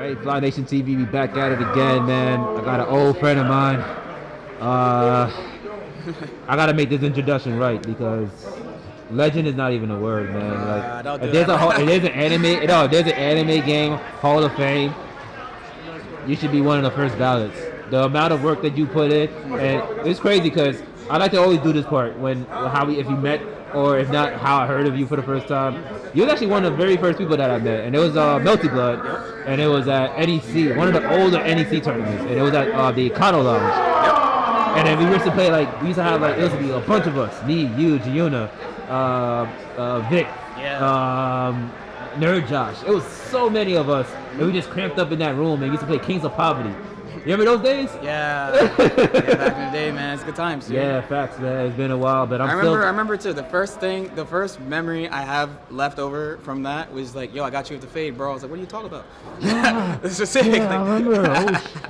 Hey, Fly Nation TV, we back at it again, man. I got an old friend of mine. I gotta make this introduction right because legend is not even a word, man. Like, if there's an anime game Hall of Fame, you should be one of the first ballots. The amount of work that you put in, and it's crazy because I like to always do this part if you met or if not how I heard of you for the first time. You was actually one of the very first people that I met, and it was Melty Blood, and it was at NEC, one of the older NEC tournaments, and it was at the Econo Lounge. And then we used to play we used to have it used to be a bunch of us, me, you, Giuna, Vic, Nerd Josh. It was so many of us, and we just cramped up in that room and we used to play Kings of Poverty. You remember those days? Yeah. Back in the day, man. It's good times, dude. Yeah, facts, man. It's been a while, but I remember too. The first memory I have left over from that was like, yo, I got you with the fade, bro. I was like, what are you talking about? It's specific. Yeah, I remember.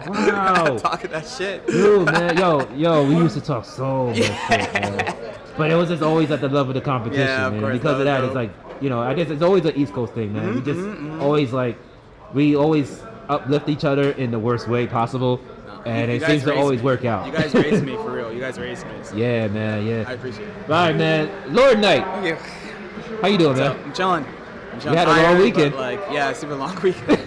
Wow. Talking that shit. Dude, man. Yo, we used to talk so much shit, man. But it was just always at the level of the competition, yeah, man. Course, because of that, it's like, I guess it's always an East Coast thing, man. We just we always uplift each other in the worst way possible, and it seems to always work out. You guys raised me for real. You guys raised me. So. Yeah, man. Yeah. I appreciate it. All right, man. Lord Knight. Thank you. How you doing, man? I'm chilling. We had a long weekend. Super long weekend.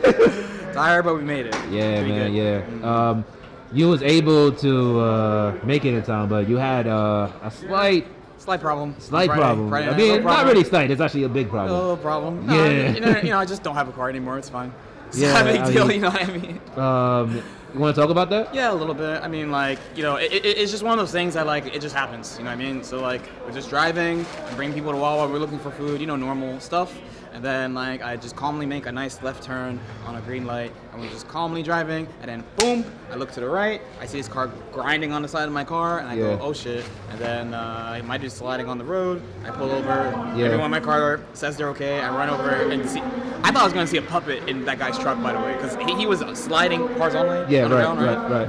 Tired, but we made it. Yeah, pretty man. good. Yeah. Mm-hmm. You was able to make it in time, but you had a slight problem. Problem. Friday I mean, problem. not really slight. It's actually a big problem. A little problem. No, Yeah. I just don't have a car anymore. It's fine. It's Yeah, not a big deal. mean, You know what I mean? You want to talk about that? Yeah, a little bit. I mean, it's just one of those things that, it just happens. You know what I mean? So, we're just driving and bringing people to Wawa. We're looking for food, normal stuff. And then, I just calmly make a nice left turn on a green light. And we're just calmly driving. And then, boom, I look to the right. I see this car grinding on the side of my car. And I go, oh, shit. And then it might be sliding on the road. I pull over. Yeah. Everyone in my car says they're okay. I run over and see. I thought I was going to see a puppet in that guy's truck, by the way. Because he was sliding horizontally. Yeah, right. Right.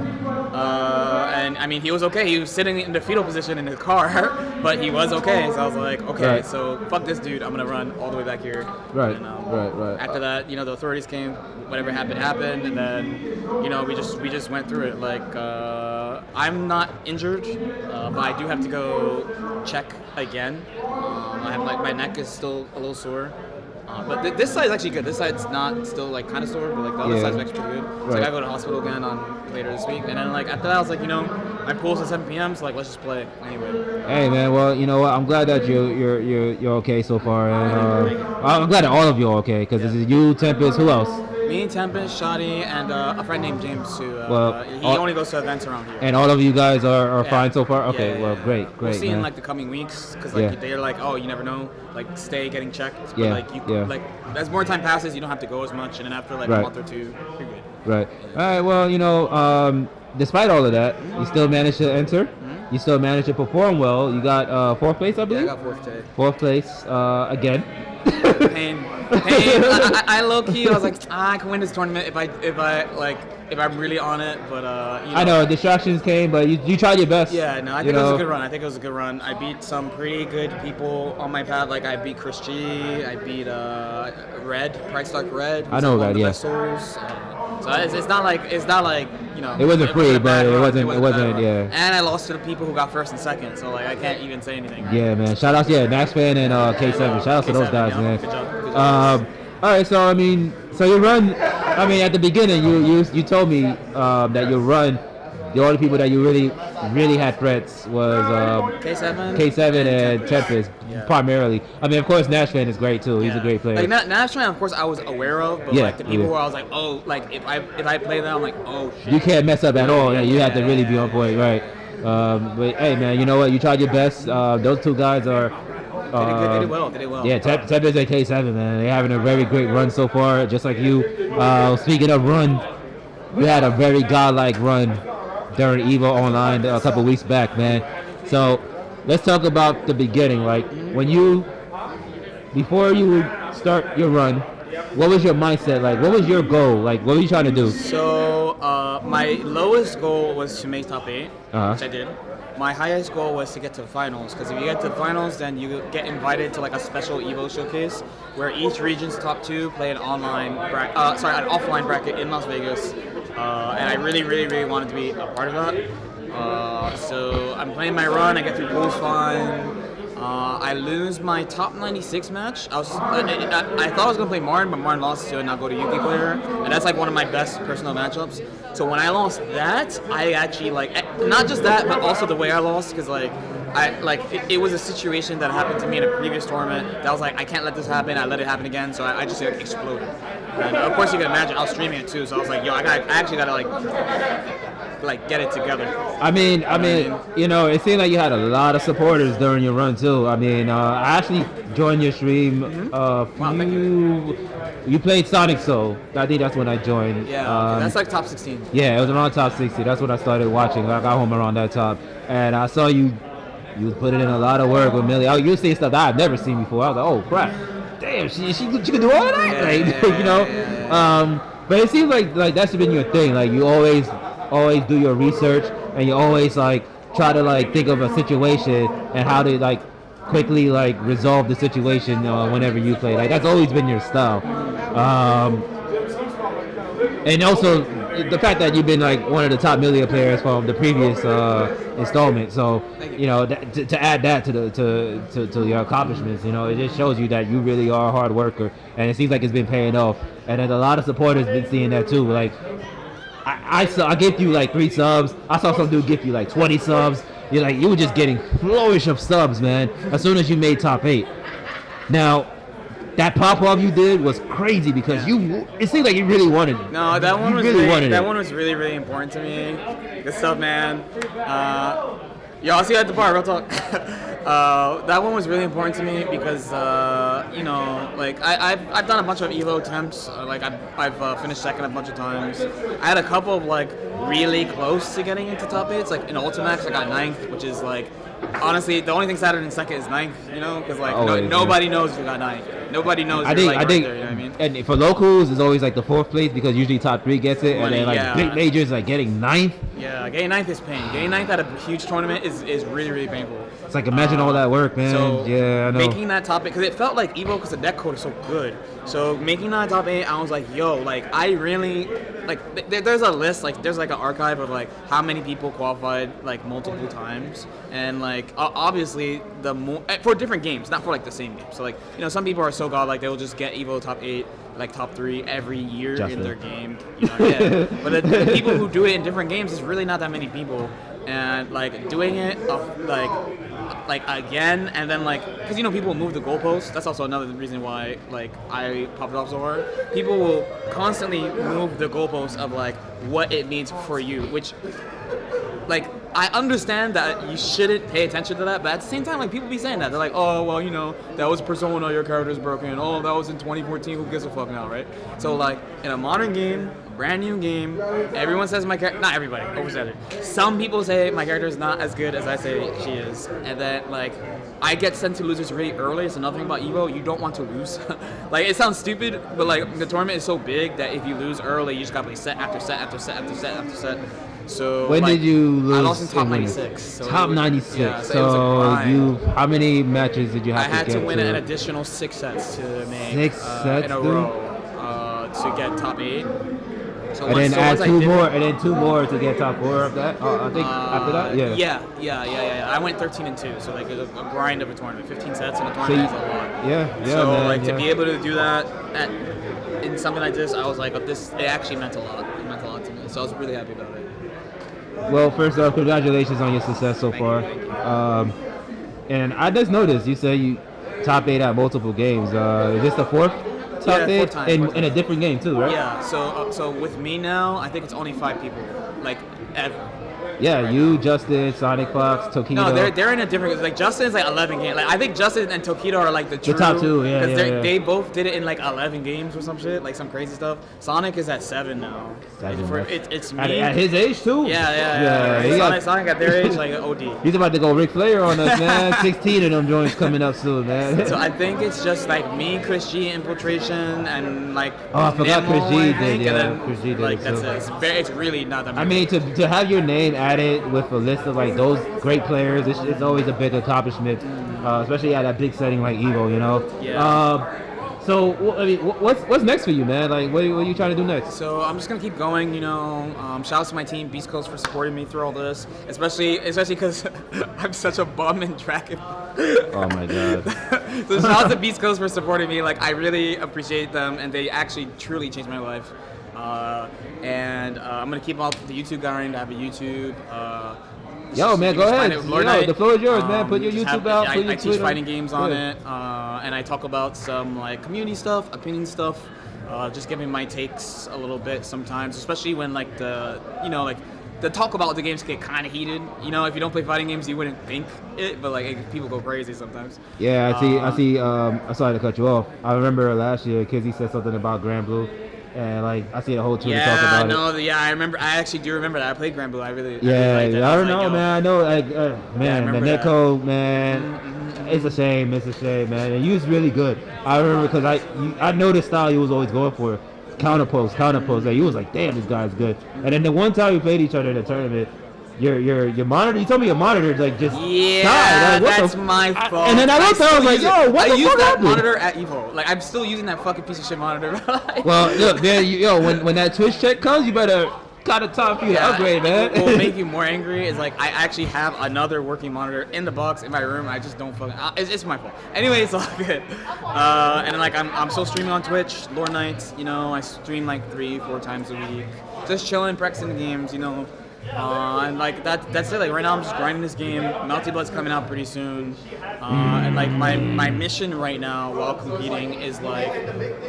And I mean, he was okay. He was sitting in the fetal position in his car, but he was okay. So I was like, okay, right. So fuck this dude. I'm gonna run all the way back here. Right. And, Right. After that, the authorities came. Whatever happened, and then, we just went through it. I'm not injured, but I do have to go check again. I have my neck is still a little sore. But this side's actually good. This side's not still kind of sore, but the other side's actually pretty good. So I gotta go to the hospital again later this week. And then after that, I was like, my pool's at 7 p.m. So let's just play anyway. Hey man, well you know what? I'm glad that you're okay so far, and I'm glad that all of you are okay because this is you, Tempest. Who else? Me, Tempest, Shoddy, and a friend named James who he only goes to events around here. And all of you guys are fine so far? Okay, yeah. Great. We'll see man. in the coming weeks because they're oh, you never know, stay getting checked. But, as more time passes, you don't have to go as much, and then after a month or two, you're good. Right. All right. Well, despite all of that, you still managed to enter. You still managed to perform well. You got fourth place, I believe. Yeah, I got fourth today. Fourth place again. Pain. I low key. I was like, I can win this tournament if I'm really on it. But I know distractions came, but you tried your best. Yeah, no, I think it was a good run. I beat some pretty good people on my path. I beat Chris G. I beat Red, Price Dark Red. I know Red. Yeah. Souls. So it's not like It wasn't free, but it wasn't. Yeah. And I lost to the people who got first and second, so I can't even say anything. Yeah, man. Shout outs, Nash fan and K7. Shout outs to those guys, man. Good job. All right, so you run. At the beginning, you told me that you run. The only people that you really had threats was K7 and Tempest primarily. Of course, Nash fan is great too. He's a great player. Nash fan, of course, I was aware of, but the people who I was like, oh, if I play them, I'm like, oh shit. You can't mess up at all. Yeah, you have to really be on point, right? But hey, man, you know what? You tried your best. Those two guys are. They did well. Yeah, Tempest and K7, man. They're having a very great run so far, just like you. Speaking of run, we had a very godlike run during EVO Online a couple weeks back, man. So let's talk about the beginning. Before you start your run, what was your mindset? What was your goal? What were you trying to do? So my lowest goal was to make top 8, which I did. my highest goal was to get to the finals, because if you get to the finals, then you get invited to like a special EVO showcase where each region's top 2 play an an offline bracket in Las Vegas, and I really, really, really wanted to be a part of that. So I'm playing my run. I get through pools fine. I lose my top 96 match. I thought I was gonna play Martin, but Martin lost to a Nagori Yuki player, and that's like one of my best personal matchups. So when I lost that, I actually not just that, but also the way I lost, because it was a situation that happened to me in a previous tournament that I was like, I can't let this happen. I let it happen again, so I just exploded. And of course you can imagine I was streaming it too, so I was like, yo, I actually gotta get it together. I mean, it seemed like you had a lot of supporters during your run too. I mean, I actually joined your stream. You played Sonic Soul. I think that's when I joined. Yeah, that's like top 16. Yeah, it was around top 60. That's when I started watching. I got home around that top, and I saw you. You put in a lot of work with Millie. You see stuff that I've never seen before. I was like, oh crap, damn, she could do all that, But it seems like that's been your thing. Like you always do your research, and you always try to think of a situation and how to quickly resolve the situation whenever you play. That's always been your style. And also the fact that you've been one of the top Millia players from the previous installment. So to add that to your accomplishments, it just shows you that you really are a hard worker, and it seems like it's been paying off. And then a lot of supporters been seeing that too. I gave you 3 subs. I saw some dude give you 20 subs. You were just getting flourish of subs, man, as soon as you made top 8. Now, that pop-off you did was crazy because it seemed like you really wanted it. No, that one was that one was really, really important to me. Good stuff, man. I'll see you at the bar, real talk. That one was really important to me because, I've done a bunch of EVO attempts. I've finished second a bunch of times. I had a couple of, really close to getting into top 8s. In Ultimax, I got 9th, which is, honestly, the only thing sadder than second is 9th, because, nobody knows you got 9th. Nobody knows I you're, think, there, you know what I mean? And for locals, it's always, the 4th place because usually top 3 gets it. And then, big majors, getting 9th. Yeah, getting 9th is pain. Getting 9th at a huge tournament is really, really painful. It's imagine all that work, man. So yeah, I know. Making that top 8, because it felt like EVO because the deck code is so good. So making that top 8, I was like, yo, I really, there's a list, there's an archive of how many people qualified multiple times, and obviously for different games, not for the same game. So some people are so god they will just get EVO top 8, top 3 every year in their game. But the people who do it in different games is really not that many people, and doing it again, and then because people move the goalposts. That's also another reason why I popped it off so hard. People will constantly move the goalposts of what it means for you, which I understand that you shouldn't pay attention to that, but at the same time, people be saying that. They're oh, well, that was Persona, your character's broken. Oh, that was in 2014, who gives a fuck now, right? So, in a modern game, brand new game, everyone says my character, not everybody, overstated. Some people say my character is not as good as I say she is, and then, I get sent to losers really early. It's another thing about EVO, you don't want to lose. It sounds stupid, but, the tournament is so big that if you lose early, you just gotta play set after set after set after set after set. So when did you lose? I lost in top 96. So top 96. Yeah, so how many matches did you have to get to? I had to win an additional 6 sets to make 6 sets in a row to get top 8. So and then add 2 more, and then 2 more to get top 4 of that. I think after that, yeah. I went 13-2, so it was a grind of a tournament. 15 sets in a tournament is a lot. Yeah. So man, to be able to do that in something like this, I was it actually meant a lot. It meant a lot to me. So I was really happy about it. Well, first off, congratulations on your success so far. And I just noticed you say you top 8 at multiple games. Is this the 4th top 8 fourth in a different game too, right? Yeah. So with me now, I think it's only 5 people ever. Yeah, right you, now. Justin, Sonic Fox, Tokido. No, they're in a different. Justin's 11 games. I think Justin and Tokido are the true. The top 2, yeah. Because they both did it in 11 games or some shit, some crazy stuff. Sonic is at 7 now. It's me. At his age too. Yeah. Sonic at their age, OD. He's about to go Ric Flair on us, man. 16 of them joints coming up soon, man. So I think it's just me, Chris G, Infiltration, and I forgot Chris G did. Yeah, Chris G did. That's it. It's really not that. I mean, to have your name at it with a list of like those great players, it's always a big accomplishment, especially at a big setting like EVO, you know. Yeah. So I mean, what's next for you, man? Like, what are you trying to do next? So I'm just gonna keep going, you know. Shout out to my team, Beast Coast, for supporting me through all this, especially because I'm such a bum in Dragon. Oh my god. So shout out to Beast Coast for supporting me. Like, I really appreciate them, and they actually truly changed my life. And I'm gonna keep up the YouTube grind. I have a YouTube. Yo, man, go ahead. Yo, the floor is yours, man. Put your YouTube out. I teach fighting games on it, and I talk about some like community stuff, opinion stuff, just giving my takes a little bit sometimes, especially when like the talk about the games get kind of heated. You know, if you don't play fighting games, you wouldn't think it, but like people go crazy sometimes. Yeah, I see. I'm sorry to cut you off. I remember last year, Kizzy said something about Gran Blue. And like I see the whole Twitter talk about it. Yeah, I remember. I actually do remember that. I played Gran Blue. I really I don't know, man. I know, like, man, the netcode, man. Mm-hmm. It's a shame, man. And you was really good. I remember because I know the style you was always going for, counterpose. Like, you was like, damn, this guy's good. And then the one time we played each other in a tournament, your monitor. You told me your monitor like just died. Like, that's my fault. And then I looked, I was like, yo, what the fuck happened? I used that monitor at EVO. Like, I'm still using that fucking piece of shit monitor. Well, look, man, when that Twitch check comes, you better kind of time for you to upgrade, man. What will make you more angry is like I actually have another working monitor in the box in my room. I just don't fucking. It's my fault. Anyway, it's all good. And like I'm still streaming on Twitch, Lore Nights. You know, I stream like 3-4 times a week, just chilling, practicing the games. You know. And like that's it. Like right now, I'm just grinding this game. Melty Blood's coming out pretty soon, and like my mission right now while competing is like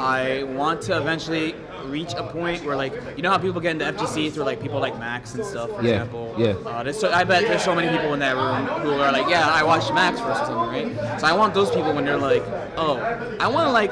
I want to eventually reach a point where like you know how people get into FGC through like people like Max and stuff, for example. Yeah. I bet there's so many people in that room who are like, yeah, I watched Max first or something, right? So I want those people when they're like, oh, I want to like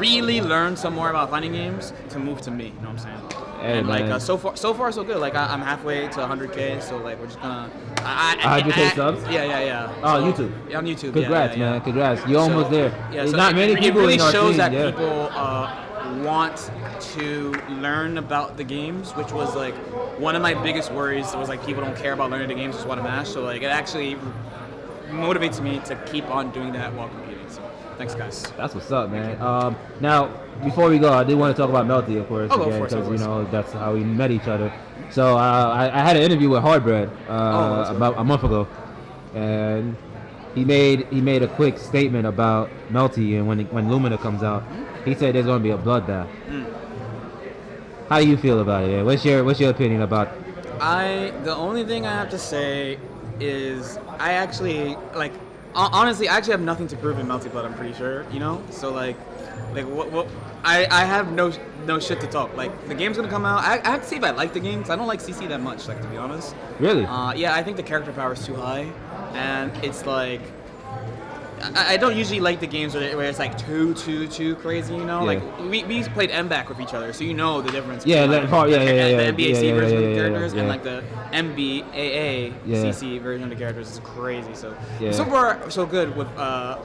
really learn some more about fighting games to move to me. You know what I'm saying? Hey, and man. like so far so good. Like I'm halfway to 100K, so like we're just gonna 100K subs. Yeah. Oh, YouTube. Yeah, on YouTube. Congrats, man. Congrats. You're almost there. Yeah, There's so not many people it really in our shows team, that people want to learn about the games, which was like one of my biggest worries. Was like people don't care about learning the games, just want to mash. So like it actually motivates me to keep on doing that while competing. So thanks, guys. That's what's up, man. Now, before we go, I did want to talk about Melty, of course, because you know that's how we met each other. So I had an interview with Hardbread about a month ago, and he made a quick statement about Melty, and when Lumina comes out, he said there's going to be a bloodbath. How do you feel about it? Man? What's your opinion about it? The only thing I have to say is I actually like. Honestly, I actually have nothing to prove in Melty Blood. I'm pretty sure, you know. So like what? I have no shit to talk. Like the game's gonna come out. I have to see if I like the game because I don't like CC that much. Like to be honest. Really? Yeah, I think the character power is too high, and it's like I don't usually like the games where it's like too crazy. You know, Yeah. like we played MBAC with each other, so you know the difference. Yeah, between, the MBAC version of the characters yeah. and like the MBAA Yeah. CC version of the characters is crazy. So Yeah. so far so good with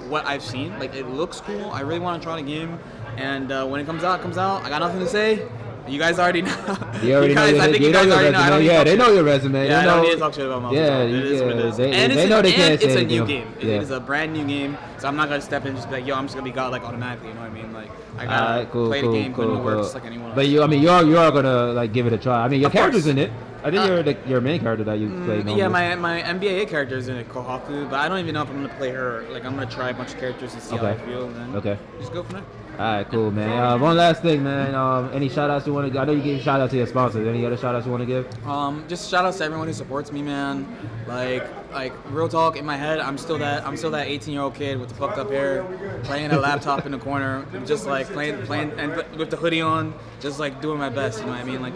what I've seen. Like it looks cool. I really want to try the game, and when it comes out, I got nothing to say. You guys already know. You already know. I think you guys already know. Yeah, they know your resume. Yeah, I don't need to talk shit about Melty. Yeah, It is what it is. they know they can't say it's a anything. new game. It Yeah. is a brand new game, so I'm not gonna step in and just be like, yo, I'm just gonna be God like automatically. You know what I mean? Like I gotta play the game, put in the work just like anyone else. But you are gonna like give it a try. I mean, your character's in it. I think you're your main character that you play. Yeah, my MBAA character is in it, Kohaku, but I don't even know if I'm gonna play her. Like I'm gonna try a bunch of characters and see how I feel, and then just go from there. Alright, cool, man. One last thing, man. Any shout outs you want to give? I know you gave shout out to your sponsors. Any other shout outs you want to give? Just shout outs to everyone who supports me, man. Like real talk, in my head, I'm still that 18-year-old kid with the fucked up hair, playing a laptop in the corner, just like playing and with the hoodie on, just like doing my best. You know what I mean? Like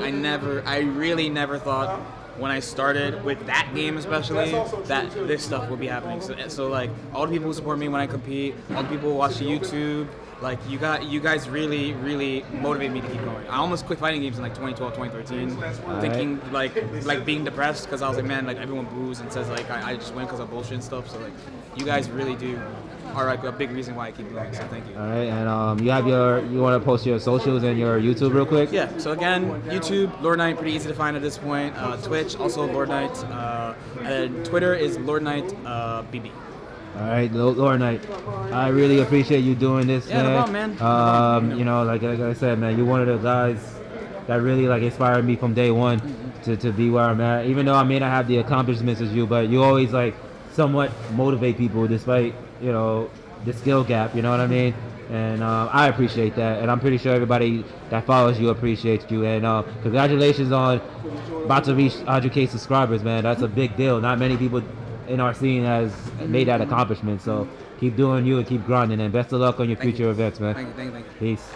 I really never thought when I started with that game especially that this stuff would be happening. So like all the people who support me when I compete, all the people who watch the YouTube. Like you guys really motivate me to keep going. I almost quit fighting games in like 2012, 2013, thinking like being depressed because I was like, man, like everyone boos and says like I just win because of bullshit and stuff. So like you guys really do a big reason why I keep going. So thank you. All right, and you want to post your socials and your YouTube real quick? Yeah. So again, YouTube Lord Knight, pretty easy to find at this point. Twitch also Lord Knight, and then Twitter is Lord Knight BB. All right, Lord Knight, I really appreciate you doing this, Yeah, man. no problem, man. You know, like I said, man, you're one of the guys that really like inspired me from day one to be where I'm at. Even though I may not have the accomplishments as you, but you always like somewhat motivate people despite, you know, the skill gap. You know what I mean? And I appreciate that, and I'm pretty sure everybody that follows you appreciates you. And congratulations on about to reach 100K subscribers, man. That's a big deal. Not many people in our scene has made that accomplishment. So keep doing you and keep grinding, and best of luck on your future events, man. Thank you. Peace.